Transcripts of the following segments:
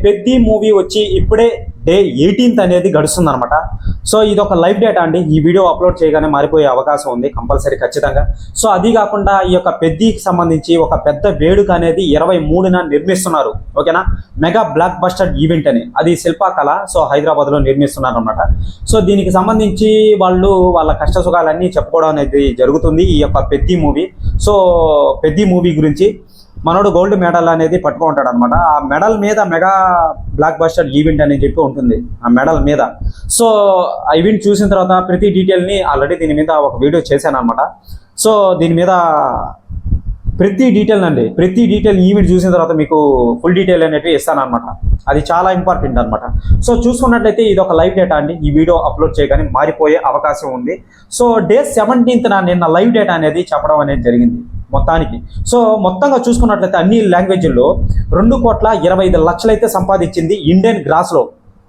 Peddi movie వచ్చి ఇప్పుడే day 18th అనేది గడుస్తుంది అనమాట. సో ఇది ఒక లైవ్ డేటా అండి. ఈ వీడియో అప్లోడ్ చేయగానే మారిపోయే అవకాశం ఉంది కంపల్సరీ ఖచ్చితంగా. సో అది కాకుండా ఈ యొక్క పెద్దికి సంబంధించి ఒక పెద్ద వేడుక అనేది 23న నిర్మిస్తున్నారు. ఓకేనా, మెగా బ్లాక్ బస్టర్ ఈవెంట్ అని, అది శిల్పకళ సో హైదరాబాద్లో నిర్మిస్తున్నారు అనమాట. సో దీనికి సంబంధించి వాళ్ళు వాళ్ళ కష్ట సుఖాలన్నీ చెప్పుకోవడం అనేది జరుగుతుంది ఈ యొక్క Peddi movie. So Peddi movie గురించి మనోడు గోల్డ్ మెడల్ అనేది పట్టుకుంటాడు అనమాట. ఆ మెడల్ మీద మెగా బ్లాక్ బస్టర్ ఈవెంట్ అని చెప్పి ఉంటుంది ఆ మెడల్ మీద. సో ఆ ఈవెంట్ చూసిన తర్వాత ప్రతి డీటెయిల్ని ఆల్రెడీ దీని మీద ఒక వీడియో చేశాను అనమాట. సో దీని మీద ప్రతి డీటెయిల్ ఈవెంట్ చూసిన తర్వాత మీకు ఫుల్ డీటెయిల్ అనేవి ఇస్తాను అనమాట. అది చాలా ఇంపార్టెంట్ అనమాట. సో చూసుకున్నట్లయితే ఇది ఒక లైవ్ డేటా అండి. ఈ వీడియో అప్లోడ్ చేయగానే మారిపోయే అవకాశం ఉంది. సో డే 17th నిన్న లైవ్ డేటా అనేది చెప్పడం అనేది జరిగింది మొత్తానికి. సో మొత్తంగా చూసుకున్నట్లయితే అన్ని లాంగ్వేజ్ల్లో 2,25,00,000 అయితే సంపాదించింది ఇండియన్ గ్రాస్లో.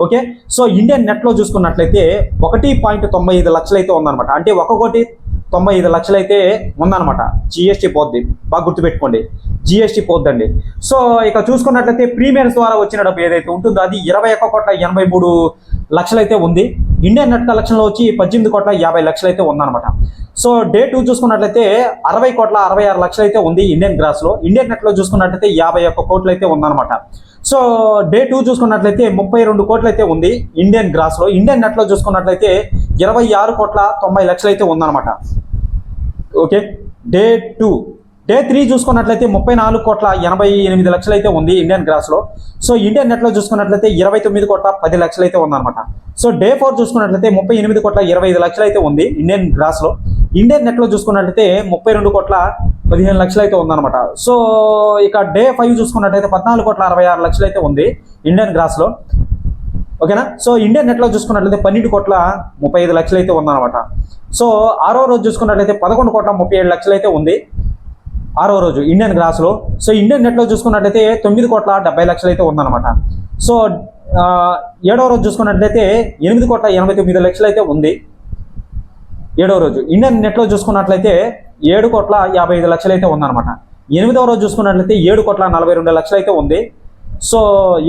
ఓకే, సో ఇండియన్ నెట్లో చూసుకున్నట్లయితే 1.95 లక్షలు అయితే ఉందన్నమాట. అంటే 1,95,00,000 అయితే ఉందన్నమాట. జిఎస్టీ పోద్ది, బాగా గుర్తుపెట్టుకోండి, జిఎస్టీ పోద్దండి. సో ఇక చూసుకున్నట్లయితే ప్రీమియర్స్ ద్వారా వచ్చిన డబ్బు ఏదైతే ఉంటుందో అది 21,83,00,000 అయితే ఉంది. ఇండియన్ నెట్ కలెక్షన్లో వచ్చి 18,50,00,000 అయితే ఉందన్నమాట. సో డే 2 చూసుకున్నట్లయితే 60,66,00,000 అయితే ఉంది ఇండియన్ గ్రాస్లో. ఇండియన్ నెట్లో చూసుకున్నట్లయితే 51 కోట్లు అయితే ఉందన్నమాట. సో డే 2 చూసుకున్నట్లయితే 32 కోట్లు అయితే ఉంది ఇండియన్ గ్రాస్లో. ఇండియన్ నెట్లో చూసుకున్నట్లయితే 26,90,00,000 అయితే ఉందన్నమాట. Okay, day 2. డే 3 చూసుకున్నట్లయితే 34,88,00,000 అయితే ఉంది ఇండియన్ గ్రాస్లో. సో ఇండియన్ నెట్లో చూసుకున్నట్లయితే 29,10,00,000 అయితే ఉందన్నమాట. సో డే 4 చూసుకున్నట్లయితే 38,25,00,000 అయితే ఉంది ఇండియన్ గ్రాస్లో. ఇండియన్ నెట్లో చూసుకున్నట్లయితే 32,15,00,000 అయితే ఉందన్నమాట. సో ఇక డే 5 చూసుకున్నట్లయితే 14,66,00,000 అయితే ఉంది ఇండియన్ గ్రాస్లో. ఓకేనా, సో ఇండియన్ నెట్లో చూసుకున్నట్లయితే 12,35,00,000 అయితే ఉందన్నమాట. సో 6వ రోజు చూసుకున్నట్లయితే 11,37,00,000 అయితే ఉంది 6వ రోజు ఇండియన్ గ్రాస్లో. సో ఇండియన్ నెట్లో చూసుకున్నట్లయితే 9,70,00,000 అయితే ఉందన్నమాట. సో 7వ రోజు చూసుకున్నట్లయితే 8,89,00,000 అయితే ఉంది 7వ రోజు. ఇండియన్ నెట్లో చూసుకున్నట్లయితే 7,55,00,000 అయితే ఉందన్నమాట. 8వ రోజు చూసుకున్నట్లయితే 7,42,00,000 అయితే ఉంది. సో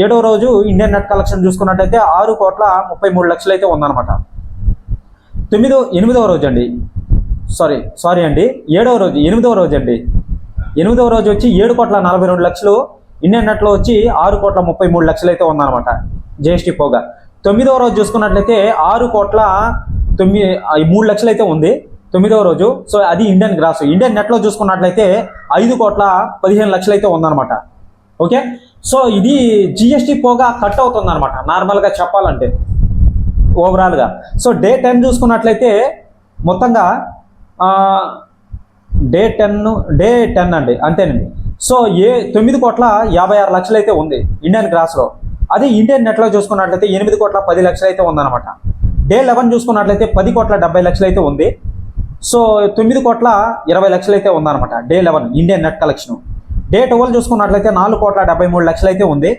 7వ రోజు ఇండియన్ నెట్ కలెక్షన్ చూసుకున్నట్లయితే 6,33,00,000 అయితే ఉందన్నమాట. 8వ రోజు అండి, సారీ అండి, 8వ రోజు వచ్చి 7,42,00,000, ఇండియన్ నెట్లో వచ్చి 6,33,00,000 అయితే ఉందన్నమాట జిఎస్టీ పోగా. 9వ రోజు చూసుకున్నట్లయితే 6,03,00,000 అయితే ఉంది 9వ రోజు. సో అది ఇండియన్ గ్రాస్. ఇండియన్ నెట్లో చూసుకున్నట్లయితే 5,15,00,000 అయితే ఉందన్నమాట. ఓకే, సో ఇది జిఎస్టీ పోగా కట్ అవుతుంది అనమాట నార్మల్గా చెప్పాలంటే ఓవరాల్గా. సో డే 10 చూసుకున్నట్లయితే మొత్తంగా డే 10 అండి, అంతేనండి. సో 9,56,00,000 అయితే ఉంది ఇండియన్ గ్రాస్లో. అది ఇండియన్ నెట్లో చూసుకున్నట్లయితే 8,10,00,000 అయితే ఉందన్నమాట. డే 11 చూసుకున్నట్లయితే 10,70,00,000 అయితే ఉంది. సో 9,20,00,000 అయితే ఉందన్నమాట day 11 Indian net collection. Day 12 చూసుకున్నట్లయితే 4,73,00,000 అయితే ఉంది.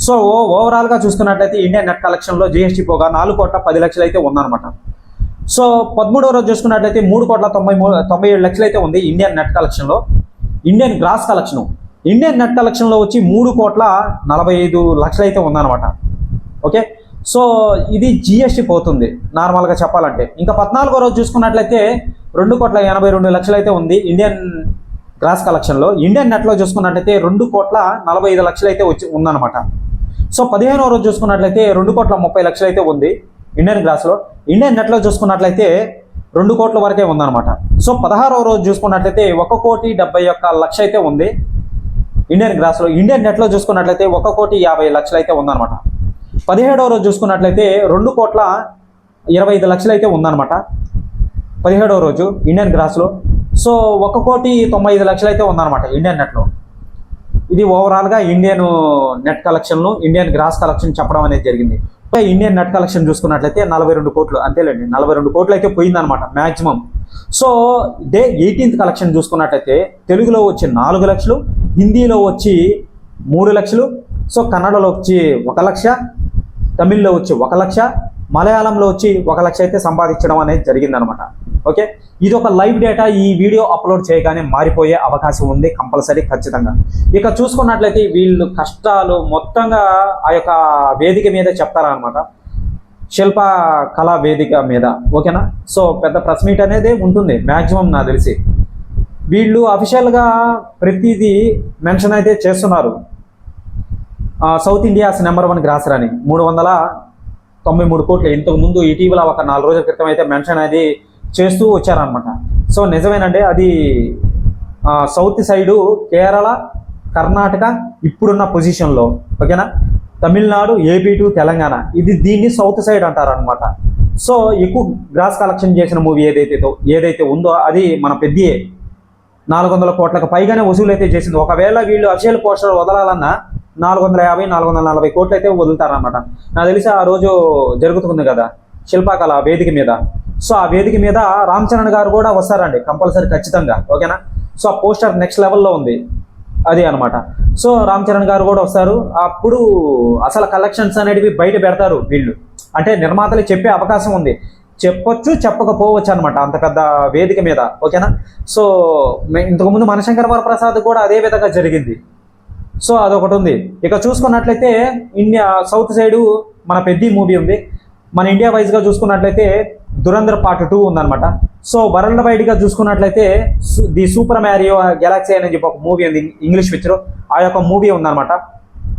సో ఓవరాల్గా చూసుకున్నట్లయితే ఇండియన్ నెట్ కలెక్షన్లో జిఎస్టీ పోగా 4,10,00,000 అయితే ఉందన్నమాట. సో 13వ రోజు చూసుకున్నట్లయితే 3,97,00,000 అయితే ఉంది ఇండియన్ నెట్ కలెక్షన్లో. Indian gross collection, Indian net కలెక్షన్లో వచ్చి 3,45,00,000 అయితే ఉందన్నమాట. ఓకే, సో ఇది జిఎస్టీ పోతుంది నార్మల్గా చెప్పాలంటే. ఇంకా 14వ రోజు చూసుకున్నట్లయితే 2,82,00,000 అయితే ఉంది ఇండియన్ గ్రాస్ కలెక్షన్లో. ఇండియన్ నెట్లో చూసుకున్నట్లయితే 2,45,00,000 అయితే ఉందన్నమాట. సో 15వ రోజు చూసుకున్నట్లయితే 2,30,00,000 అయితే ఉంది ఇండియన్ గ్రాస్లో. ఇండియన్ నెట్లో చూసుకున్నట్లయితే 2 కోట్ల వరకే ఉందన్నమాట. సో 16వ రోజు చూసుకున్నట్లయితే 1,71,00,000 అయితే ఉంది ఇండియన్ గ్రాస్లో. ఇండియన్ నెట్లో చూసుకున్నట్లయితే 1,50,00,000 అయితే ఉందన్నమాట. 17వ రోజు చూసుకున్నట్లయితే 2,25,00,000 అయితే ఉందన్నమాట 17వ రోజు ఇండియన్ గ్రాస్లో. సో 1,95,00,000 అయితే ఉందన్నమాట ఇండియన్ నెట్లో. ఇది ఓవరాల్గా ఇండియన్ నెట్ కలెక్షన్లు, ఇండియన్ గ్రాస్ కలెక్షన్ చెప్పడం అనేది జరిగింది. ఇండియన్ నెట్ కలెక్షన్ చూసుకున్నట్లయితే 42 కోట్లు, అంతేలేండి, 42 కోట్లు అయితే పోయిందనమాట maximum. So day 18th collection చూసుకున్నట్లయితే తెలుగులో వచ్చి 4 లక్షలు, హిందీలో వచ్చి 3 లక్షలు, సో కన్నడలో వచ్చి 1 లక్ష, తమిళ్లో వచ్చి 1 లక్ష, మలయాళంలో వచ్చి 1 లక్ష అయితే సంపాదించడం అనేది జరిగిందనమాట. ఓకే, ఇది ఒక లైవ్ డేటా. ఈ వీడియో అప్లోడ్ చేయగానే మారిపోయే అవకాశం ఉంది కంపల్సరీ, ఖచ్చితంగా. ఇక చూసుకున్నట్లయితే వీళ్ళు కష్టాలు మొత్తంగా ఆ యొక్క వేదిక మీద చెప్తారనమాట, శిల్ప కళా వేదిక మీద. ఓకేనా, సో పెద్ద ప్రెస్ మీట్ అనేది ఉంటుంది మ్యాక్సిమం నాకు తెలిసి. వీళ్ళు అఫీషియల్గా ప్రతిదీ మెన్షన్ అయితే చేస్తున్నారు. సౌత్ ఇండియాస్ నెంబర్ 1 గ్రాసర్ అని 393 కోట్లు. ఇంతకుముందు ఇటీవల ఒక 4 రోజుల క్రితం అయితే మెన్షన్ అది చేస్తూ వచ్చారనమాట. సో నిజమేనండి, అది సౌత్ సైడు కేరళ, కర్ణాటక ఇప్పుడున్న పొజిషన్లో. ఓకేనా, తమిళనాడు, ఏపీ టు తెలంగాణ, దీన్ని సౌత్ సైడ్ అంటారనమాట. సో ఎక్కువ గ్రాస్ కలెక్షన్ చేసిన మూవీ ఏదైతే ఉందో అది మన పెద్దియే. 400 కోట్లకు పైగానే వసూలు అయితే చేసింది. ఒకవేళ వీళ్ళు అఫీషియల్ పోస్టర్ వదలాలన్నా 450, 440 కోట్లు అయితే వదులుతారనమాట. నాకు తెలిసి ఆ రోజు జరుగుతుంది కదా శిల్పకళ వేదిక మీద. సో ఆ వేదిక మీద రామ్ చరణ్ గారు కూడా వస్తారండి కంపల్సరీ, ఖచ్చితంగా. ఓకేనా, సో ఆ పోస్టర్ నెక్స్ట్ లెవెల్లో ఉంది అది అనమాట. సో రామ్ చరణ్ గారు కూడా వస్తారు. అప్పుడు అసలు కలెక్షన్స్ అనేటివి బయట పెడతారు వీళ్ళు, అంటే నిర్మాతలు చెప్పే అవకాశం ఉంది. చెప్పొచ్చు, చెప్పకపోవచ్చు అనమాట అంత పెద్ద వేదిక మీద. ఓకేనా, సో ఇంతకుముందు మనశంకర్ వరప్రసాద్ కూడా అదే విధంగా జరిగింది. సో అదొకటి ఉంది. ఇక చూసుకున్నట్లయితే ఇండియా సౌత్ సైడు మన పెద్ద మూవీ ఉంది. మన ఇండియా వైజ్గా చూసుకున్నట్లయితే దురంధర్ పార్ట్ 2 ఉందన్నమాట. సో వరల్డ్ వైడ్గా చూసుకున్నట్లయితే ది సూపర్ మ్యారియో గెలాక్సీ అని చెప్పి ఒక మూవీ ఉంది ఇంగ్లీష్ పిక్చర్. ఆ యొక్క మూవీ ఉందన్నమాట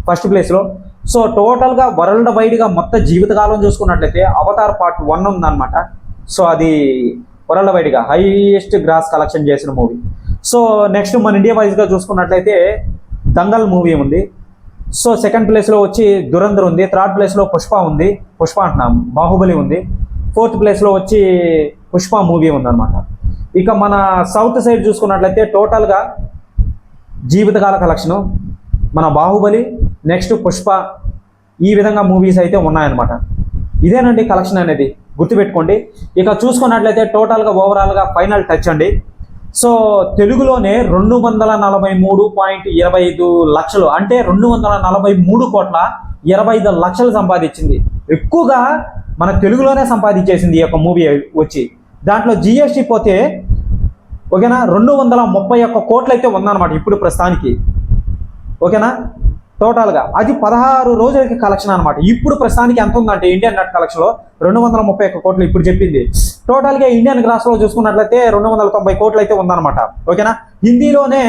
ఫస్ట్ ప్లేస్లో. సో టోటల్గా వరల్డ్ వైడ్గా మొత్తం జీవితకాలం చూసుకున్నట్లయితే అవతార్ పార్ట్ 1 ఉందన్నమాట. సో అది వరల్డ్ వైడ్గా హైయెస్ట్ గ్రాస్ కలెక్షన్ చేసిన మూవీ. సో నెక్స్ట్ మన ఇండియా వైజ్గా చూసుకున్నట్లయితే దంగల్ మూవీ ఉంది. సో సెకండ్ ప్లేస్లో వచ్చి దురంధర్ ఉంది. థర్డ్ ప్లేస్లో పుష్ప అంటున్నాం, బాహుబలి ఉంది. ఫోర్త్ ప్లేస్లో వచ్చి పుష్ప మూవీ ఉందన్నమాట. ఇక మన సౌత్ సైడ్ చూసుకున్నట్లయితే టోటల్గా జీవితకాల కలెక్షను మన బాహుబలి, నెక్స్ట్ పుష్ప, ఈ విధంగా మూవీస్ అయితే ఉన్నాయన్నమాట. ఇదేనండి కలెక్షన్ అనేది, గుర్తుపెట్టుకోండి. ఇక చూసుకున్నట్లయితే టోటల్గా ఓవరాల్గా ఫైనల్ టచ్ అండి. సో తెలుగులోనే 243.25 లక్షలు, అంటే 243.25 సంపాదించింది. ఎక్కువగా మన తెలుగులోనే సంపాదించేసింది ఈ యొక్క మూవీ వచ్చి. దాంట్లో జిఎస్టీ పోతే ఓకేనా 231 కోట్లు అయితే ఉందన్నమాట ఇప్పుడు ప్రస్తుతానికి. ఓకేనా, టోటల్గా అది 16 రోజులకి కలెక్షన్ అనమాట. ఇప్పుడు ప్రస్తుతానికి ఎంత ఉందంటే ఇండియన్ నెట్ కలెక్షన్లో 231 కోట్లు ఇప్పుడు చెప్పింది. టోటల్గా ఇండియన్ గ్రాస్లో చూసుకున్నట్లయితే 290 కోట్లు అయితే ఉందన్నమాట. ఓకేనా, హిందీలోనే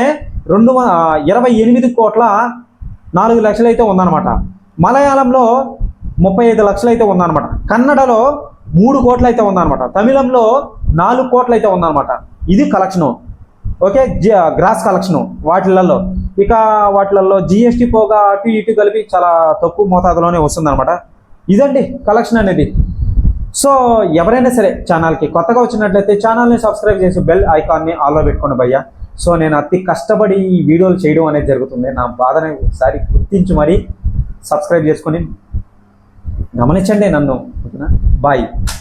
28.4 లక్షలు అయితే ఉందన్నమాట. మలయాళంలో 35 లక్షలు అయితే ఉందన్నమాట. కన్నడలో 3 కోట్లు అయితే ఉందన్నమాట. తమిళంలో 4 కోట్లు అయితే ఉందన్నమాట. ఇది కలెక్షను. ఓకే, గ్రాస్ కలెక్షను వాటిలలో. ఇక వాటిలలో జిఎస్టీ పోగా అటు ఇటు కలిపి చాలా తక్కువ మోతాదులోనే వస్తుందన్నమాట. ఇదండి కలెక్షన్ అనేది. సో ఎవరైనా సరే ఛానల్కి కొత్తగా వచ్చినట్లయితే ఛానల్ని సబ్స్క్రైబ్ చేసి బెల్ ఐకాన్ని ఆన్లో పెట్టుకోండి భయ్య. సో నేను అతి కష్టపడి ఈ వీడియోలు చేయడం అనేది జరుగుతుంది. నా బాధని ఒకసారి గుర్తించి మరీ సబ్స్క్రైబ్ చేసుకొని గమనించండి నన్ను. ఓకేనా, బాయ్.